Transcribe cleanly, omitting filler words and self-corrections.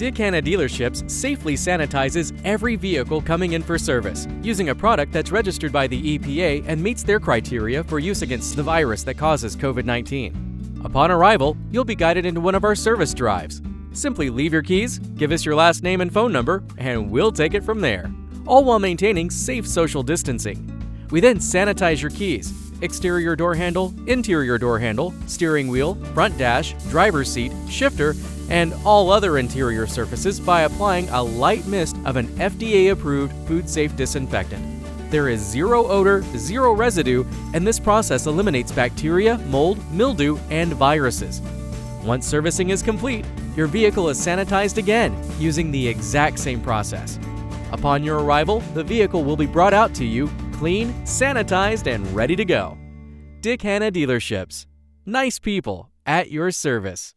Dick Hanna Dealerships safely sanitizes every vehicle coming in for service using a product that's registered by the EPA and meets their criteria for use against the virus that causes COVID-19. Upon arrival, you'll be guided into one of our service drives. Simply leave your keys, give us your last name and phone number, and we'll take it from there, all while maintaining safe social distancing. We then sanitize your keys, exterior door handle, interior door handle, steering wheel, front dash, driver's seat, shifter, and all other interior surfaces by applying a light mist of an FDA-approved food-safe disinfectant. There is zero odor, zero residue, and this process eliminates bacteria, mold, mildew, and viruses. Once servicing is complete, your vehicle is sanitized again using the exact same process. Upon your arrival, the vehicle will be brought out to you clean, sanitized, and ready to go. Dick Hanna Dealerships. Nice people at your service.